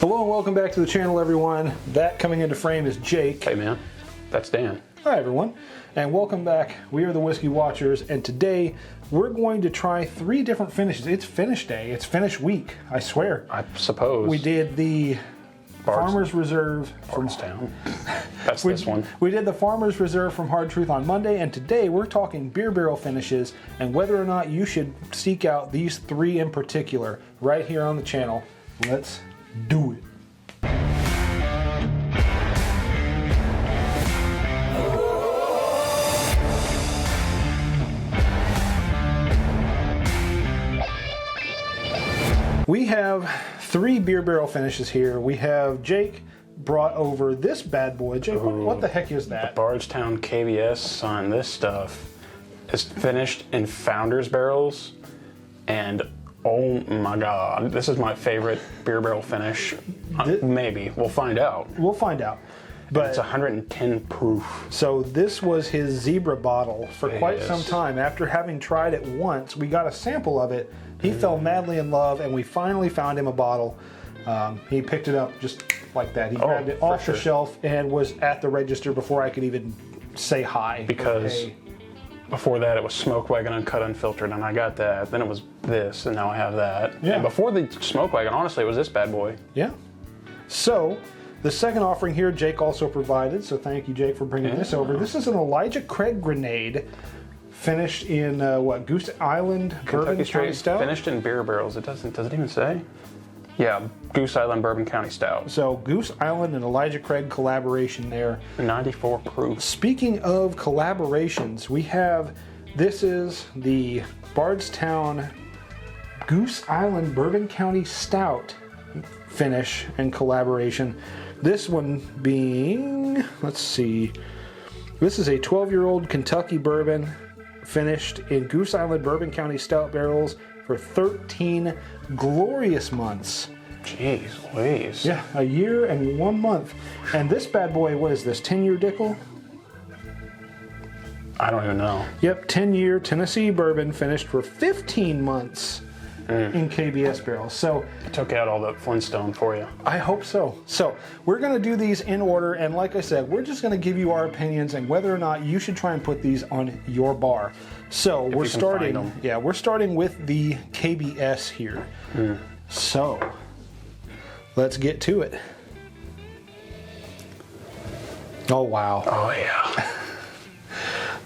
Hello and welcome back to the channel, everyone. That coming into frame is Jake. Hey man, that's Dan. Hi everyone, and welcome back. We are the Whiskey Watchers, and today we're going to try 3 different finishes. It's finish day, it's finish week, I swear. I suppose. We did the Farmer's Reserve from Bardstown. That's this one. We did the Farmer's Reserve from Hard Truth on Monday, and today we're talking beer barrel finishes and whether or not you should seek out these 3 in particular right here on the channel. Let's do it. We have 3 beer barrel finishes here. We have Jake brought over this bad boy. Jake, what the heck is that? Bardstown KBS, son. This stuff is finished in Founders barrels, and oh my god, this is my favorite beer barrel finish. Maybe. We'll find out. We'll find out. But it's 110 proof. So this was his Zebra bottle for quite some time. After having tried it once, we got a sample of it. He fell madly in love, and we finally found him a bottle. He picked it up just like that. He grabbed it off the shelf and was at the register before I could even say hi. Because before that it was Smoke Wagon Uncut Unfiltered, and I got that. Then it was this, and now I have that. Yeah. And before the Smoke Wagon, honestly, it was this bad boy. Yeah. So the second offering here, Jake also provided. So thank you, Jake, for bringing this over. This is an Elijah Craig Grenade, finished in Goose Island Bourbon County Stout. Finished in beer barrels. Does it even say? Yeah, Goose Island Bourbon County Stout. So Goose Island and Elijah Craig collaboration there. 94 proof. Speaking of collaborations, we have, this is the Bardstown Goose Island Bourbon County Stout finish and collaboration. This one being, let's see, this is a 12-year-old Kentucky bourbon finished in Goose Island Bourbon County Stout barrels for 13 glorious months. Jeez Louise. Yeah, a year and 1 month. And this bad boy, what is this, 10-year Dickel? I don't even know. Yep, 10-year Tennessee bourbon finished for 15 months in KBS barrels. So I took out all the Flintstone for you. I hope so. So we're going to do these in order, and like I said, we're just going to give you our opinions and whether or not you should try and put these on your bar. So we're starting. Yeah, we're starting with the KBS here. So let's get to it. Oh wow. Oh yeah.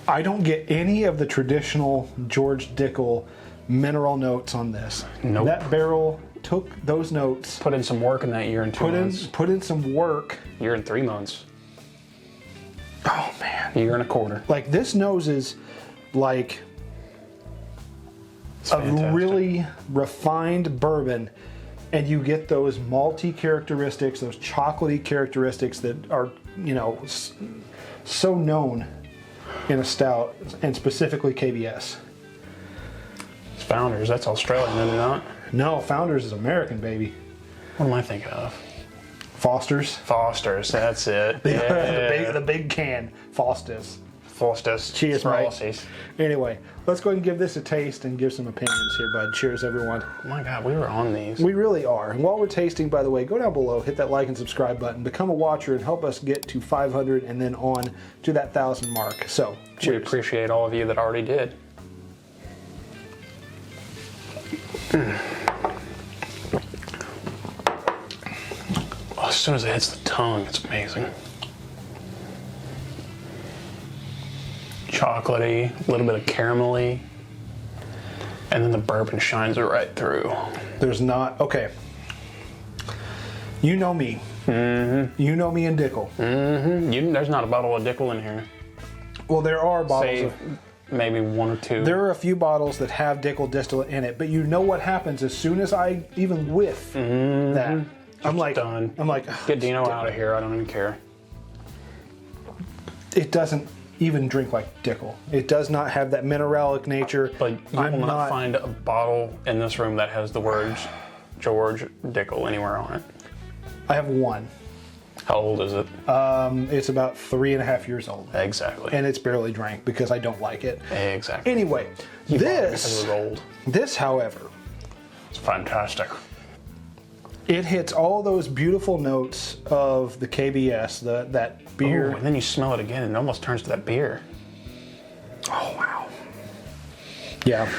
I don't get any of the traditional George Dickel mineral notes on this. Nope. That barrel took those notes. Put in some work in that year and 2 months. Put in some work. Year and 3 months. Oh man. Year and a quarter. Like this nose is like It's a fantastic. really refined bourbon, and you get those malty characteristics, those chocolatey characteristics that are, you know, so known in a stout, and specifically KBS. It's Founders. That's Australian, isn't it not? No, Founders is American, baby. What am I thinking of? Foster's. Foster's. That's it. The big can. Foster's. Foster's. Cheers, Small mate. Aussies. Anyway, let's go ahead and give this a taste and give some opinions here, bud. Cheers, everyone. Oh my god, we were on these. We really are. And while we're tasting, by the way, go down below, hit that like and subscribe button, become a watcher, and help us get to 500 and then on to that 1,000 mark. So, We cheers. appreciate all of you that already did. As soon as it hits the tongue, it's amazing. Chocolatey, a little bit of caramelly, and then the bourbon shines it right through. There's not, okay. You know me. You know me and Dickel. There's not a bottle of Dickel in here. Well, there are bottles Save of, maybe 1 or 2. there are a few bottles that have Dickel distillate in it, but you know what happens as soon as I even whiff that. I'm like, done. I'm like, Get Dino out of here. I don't even care. it doesn't even drink like Dickel. It does not have that mineralic nature. But you will not find a bottle in this room that has the words George Dickel anywhere on it. I have one. How old is it? It's about 3.5 years old. Exactly. And it's barely drank because I don't like it. Exactly. Anyway, Because it was old. this, however, It's fantastic. It hits all those beautiful notes of the KBS, that beer. Ooh, and then you smell it again, and it almost turns to that beer. Oh, wow. Yeah.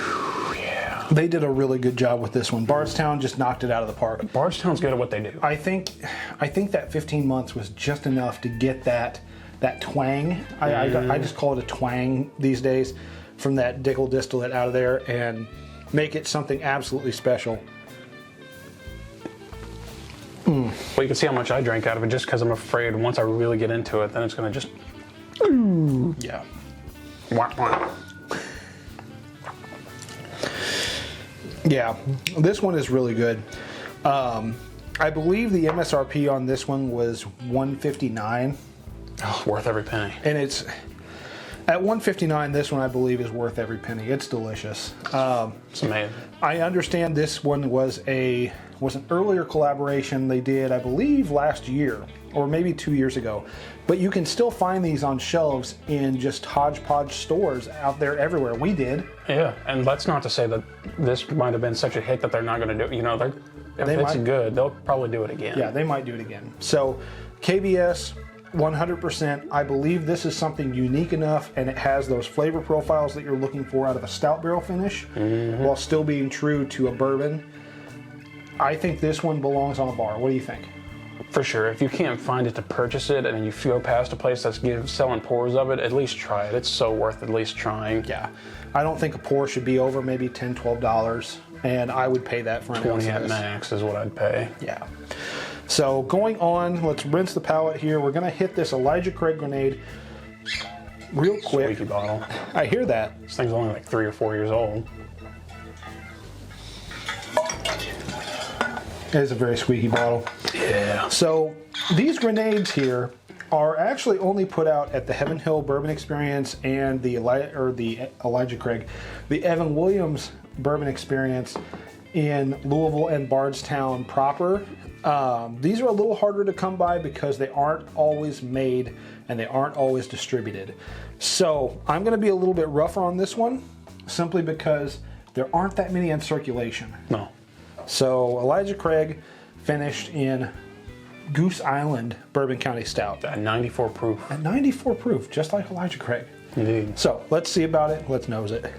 Yeah. They did a really good job with this one. Bardstown just knocked it out of the park. Bardstown's good at what they do. I think that 15 months was just enough to get that twang. I just call it a twang these days from that Dickel distillate out of there and make it something absolutely special. Well, you can see how much I drank out of it just because I'm afraid once I really get into it, then it's going to just... Yeah. Wah, wah. Yeah, this one is really good. I believe the MSRP on this one was $159. Oh, worth every penny. And it's at $159. This one I believe is worth every penny. It's delicious. It's amazing. I understand this one was an earlier collaboration they did, I believe, last year or maybe 2 years ago. But you can still find these on shelves in just hodgepodge stores out there everywhere. We did. Yeah, and that's not to say that this might have been such a hit that they're not going to do it. You know, if it's good, they'll probably do it again. Yeah, they might do it again. So KBS, 100%. I believe this is something unique enough, and it has those flavor profiles that you're looking for out of a stout barrel finish, while still being true to a bourbon. I think this one belongs on a bar. What do you think? For sure. If you can't find it to purchase it, and you go past a place that's selling pours of it, at least try it. It's so worth at least trying. Yeah. I don't think a pour should be over maybe $10, $12, and I would pay that for an ounce 20 of at this. max is what I'd pay. Yeah. So going on, let's rinse the palate here. We're going to hit this Elijah Craig Grenade real quick. Squeaky bottle. I hear that. This thing's only like 3 or 4 years old. It is a very squeaky bottle. Yeah. So these grenades here are actually only put out at the Heaven Hill Bourbon Experience and the Elijah Craig, the Evan Williams Bourbon Experience in Louisville and Bardstown proper. These are a little harder to come by because they aren't always made and they aren't always distributed. So I'm going to be a little bit rougher on this one simply because there aren't that many in circulation. No. So Elijah Craig finished in Goose Island Bourbon County Stout. At 94 proof. At 94 proof, just like Elijah Craig. Indeed. So let's see about it. Let's nose it.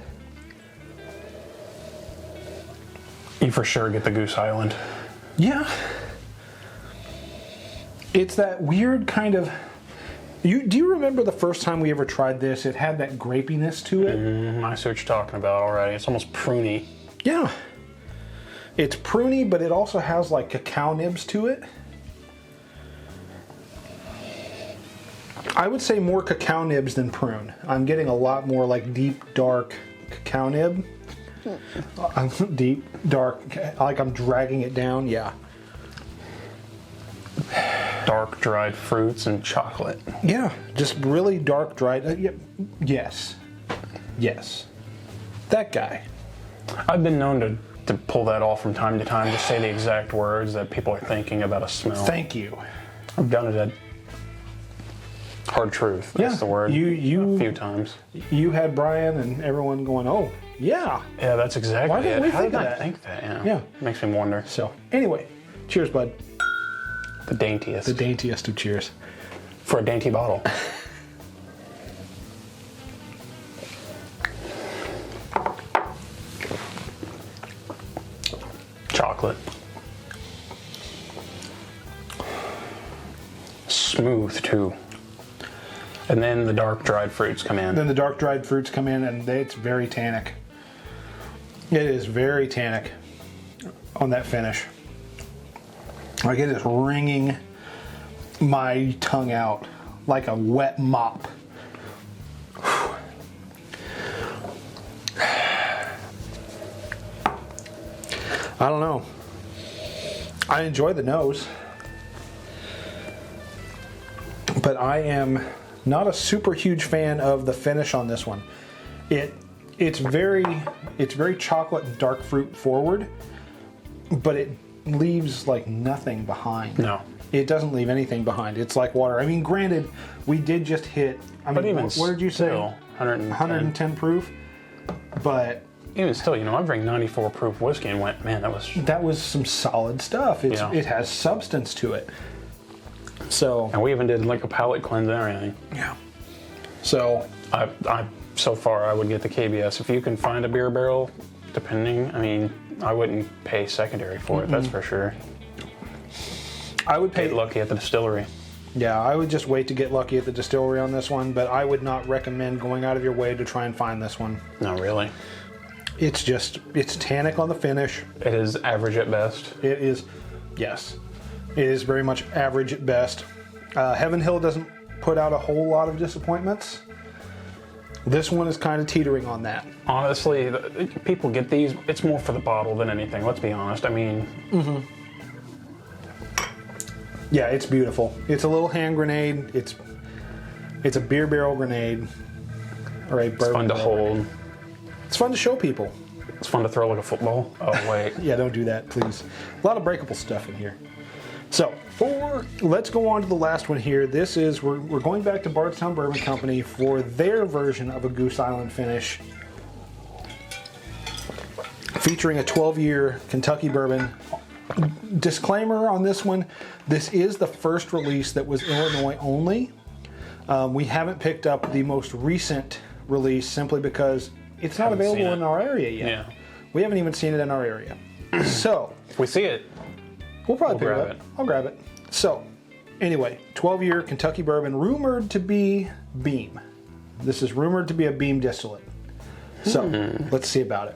You for sure get the Goose Island. Yeah. It's that weird kind of... Do you remember the first time we ever tried this? It had that grapiness to it. I see what you're talking about already. It's almost pruny. Yeah. It's pruny, but it also has like cacao nibs to it. I would say more cacao nibs than prune. I'm getting a lot more like deep, dark cacao nib. Deep, dark, like I'm dragging it down, yeah. Dark dried fruits and chocolate. Yeah, just really dark, dried. Yes. Yes. That guy. I've been known to pull that off from time to time, just say the exact words that people are thinking about a smell. Thank you. I've done it at Hard Truth. That's the word. You a few times. You had Brian and everyone going, oh, yeah. Yeah, that's exactly Why didn't it. we How think did of I that? think that? Yeah. Makes me wonder. So, anyway, cheers, bud. The daintiest. The daintiest of cheers. For a dainty bottle. Chocolate. Smooth too. And then the dark dried fruits come in. Then the dark dried fruits come in and it's very tannic. It is very tannic on that finish. Like it is wringing my tongue out like a wet mop. I don't know. I enjoy the nose, but I am not a super huge fan of the finish on this one. It's very chocolate and dark fruit forward, but it leaves like nothing behind. No. It doesn't leave anything behind. It's like water. I mean, granted, we did just hit, But even what did you say? still, 110. 110 proof, but even still, I drank 94 proof whiskey and went, man, that was some solid stuff. It has substance to it. So. And we even did like a palate cleanse and everything. Yeah. So. So far, I would get the KBS. If you can find a beer barrel, depending, I wouldn't pay secondary for it, that's for sure. I would pay. Get lucky at the distillery. Yeah, I would just wait to get lucky at the distillery on this one, but I would not recommend going out of your way to try and find this one. No, really. It's tannic on the finish. It is average at best. It is, yes. It is very much average at best. Heaven Hill doesn't put out a whole lot of disappointments. This one is kind of teetering on that. Honestly, people get these, it's more for the bottle than anything, let's be honest. Yeah, it's beautiful. It's a little hand grenade. It's a beer barrel grenade. Or a bourbon. It's fun to hold. It's fun to show people. It's fun to throw like a football. Oh, wait. Yeah, don't do that, please. A lot of breakable stuff in here. So, let's go on to the last one here. This is, we're going back to Bardstown Bourbon Company for their version of a Goose Island finish. Featuring a 12-year Kentucky bourbon. Disclaimer on this one, this is the first release that was Illinois only. We haven't picked up the most recent release simply because it's not available in our area yet. Yeah. We haven't even seen it in our area. So, if we see it, we'll probably pick grab it up. I'll grab it. So, anyway, 12-year Kentucky bourbon, rumored to be Beam. This is rumored to be a Beam distillate. So, let's see about it.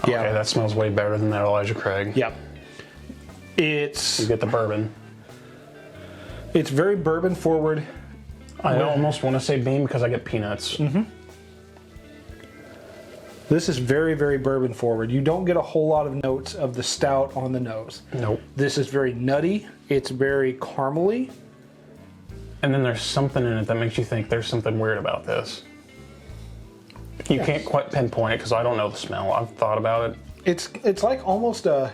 Yeah. Okay, that smells way better than that Elijah Craig. Yep. You get the bourbon. It's very bourbon forward. I almost want to say Beam because I get peanuts. This is very, very bourbon forward. You don't get a whole lot of notes of the stout on the nose. Nope. This is very nutty. It's very caramely. And then there's something in it that makes you think there's something weird about this. You can't quite pinpoint it because I don't know the smell. I've thought about it. It's like almost a...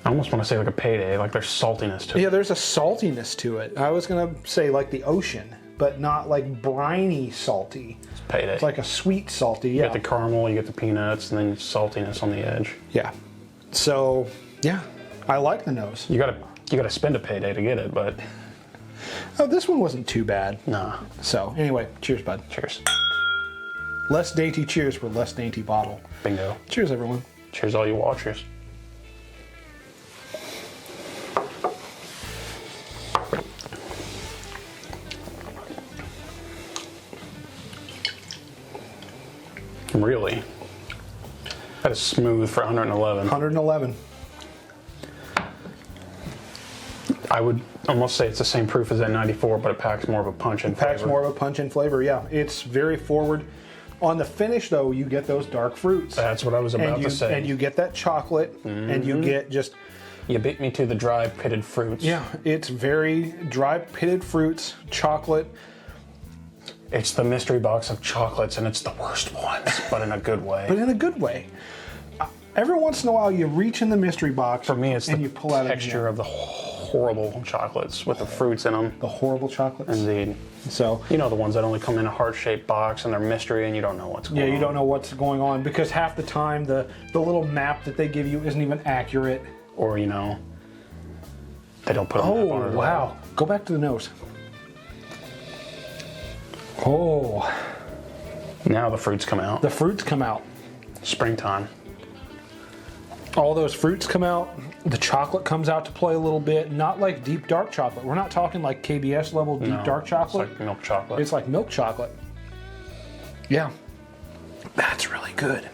I almost want to say like a payday, like there's saltiness to it. Yeah, there's a saltiness to it. I was going to say like the ocean, but not like briny salty. It's payday. It's like a sweet salty, You get the caramel, you get the peanuts, and then saltiness on the edge. Yeah. So, yeah, I like the nose. You gotta spend a payday to get it, but... Oh, this one wasn't too bad. Nah. So, anyway, cheers, bud. Cheers. Less dainty cheers for less dainty bottle. Bingo. Cheers, everyone. Cheers, all you watchers. Really? That is smooth for 111. 111. I would almost say it's the same proof as that 94, but it packs more of a punch and flavor. Packs more of a punch and flavor, yeah. It's very forward. On the finish, though, you get those dark fruits. That's what I was about to say. And you get that chocolate, and you get just... You beat me to the dry, pitted fruits. Yeah, it's very dry, pitted fruits, chocolate. It's the mystery box of chocolates, and it's the worst ones, but in a good way. But in a good way. Every once in a while, you reach in the mystery box, For me, it's and the you pull out texture of the horrible chocolates with the fruits in them. the horrible chocolates. Indeed. So You know the ones that only come in a heart-shaped box, and they're mystery, and you don't know what's going on. yeah, you don't know what's going on because half the time the little map that they give you isn't even accurate. Or, they don't put a map on it Oh at wow! all. Go back to the nose. Oh, Now the fruits come out. the fruits come out. Springtime. All those fruits come out. The chocolate comes out to play a little bit. Not like deep dark chocolate. We're not talking like KBS level deep dark chocolate. It's like milk chocolate. It's like milk chocolate. Yeah. That's really good.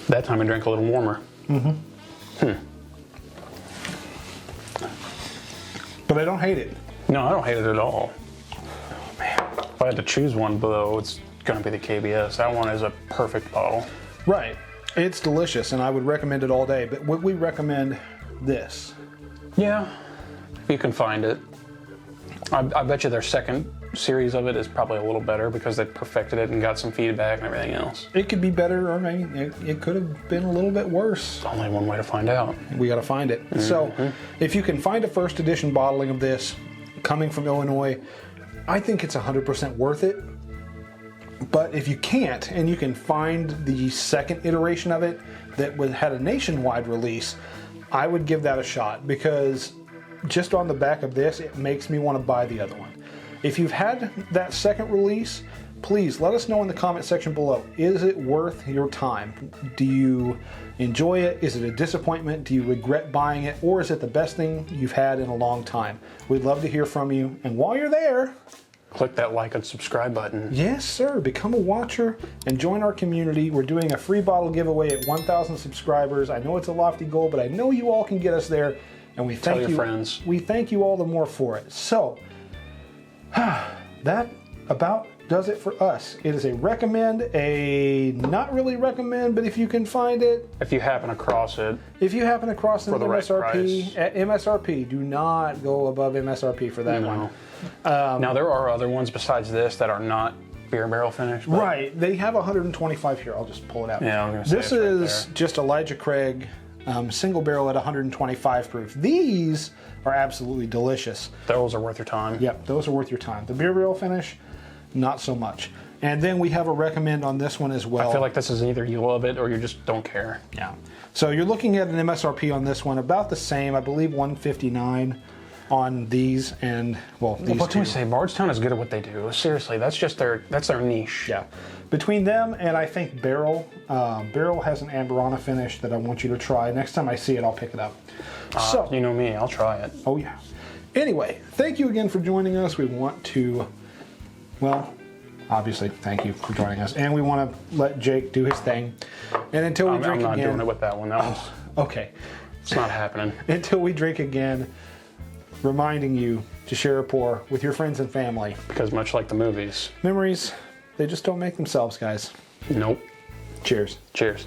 That time I drank a little warmer. But I don't hate it. No, I don't hate it at all. Oh, man. If I had to choose one, though, it's going to be the KBS. That one is a perfect bottle. Right. It's delicious, and I would recommend it all day. But would we recommend this? Yeah, you can find it. I bet you their second series of it is probably a little better because they perfected it and got some feedback and everything else. It could be better, or it could have been a little bit worse. There's only one way to find out. We got to find it. So, if you can find a first edition bottling of this coming from Illinois, I think it's 100% worth it. But if you can't, and you can find the second iteration of it that had a nationwide release, I would give that a shot, because just on the back of this, it makes me want to buy the other one. If you've had that second release, please let us know in the comment section below. Is it worth your time? Do you enjoy it? Is it a disappointment? Do you regret buying it? Or is it the best thing you've had in a long time? We'd love to hear from you. And while you're there, click that like and subscribe button. Yes, sir. Become a watcher and join our community. We're doing a free bottle giveaway at 1,000 subscribers. I know it's a lofty goal, but I know you all can get us there. And we thank Tell your friends. We thank you all the more for it. So, that about does it for us. It is a recommend, a not really recommend, but if you can find it. If you happen across it. If you happen across an for the MSRP, right price. At MSRP, do not go above MSRP for that one. Now, there are other ones besides this that are not beer barrel finished. Right. They have 125 here. I'll just pull it out. Yeah, I was going to say this it's right is there. just Elijah Craig single barrel at 125 proof. These are absolutely delicious. Those are worth your time. Yep, those are worth your time. The beer barrel finish, not so much. And then we have a recommend on this one as well. I feel like this is either you love it or you just don't care. Yeah. So you're looking at an MSRP on this one about the same, I believe 159 on these, and well, these What can we two. say? Bardstown is good at what they do. Seriously, that's their niche. Yeah. Between them and I think Barrel, Barrel has an Amberana finish that I want you to try. Next time I see it, I'll pick it up. So You know me, I'll try it. oh yeah. Anyway, thank you again for joining us. We want to, well, obviously, thank you for joining us, and we want to let Jake do his thing. And until we I'm drink not again, doing it with that one. That one's okay. it's not happening. Until we drink again, reminding you to share a pour with your friends and family. Because much like the movies. Memories, they just don't make themselves, guys. Nope. Cheers. Cheers.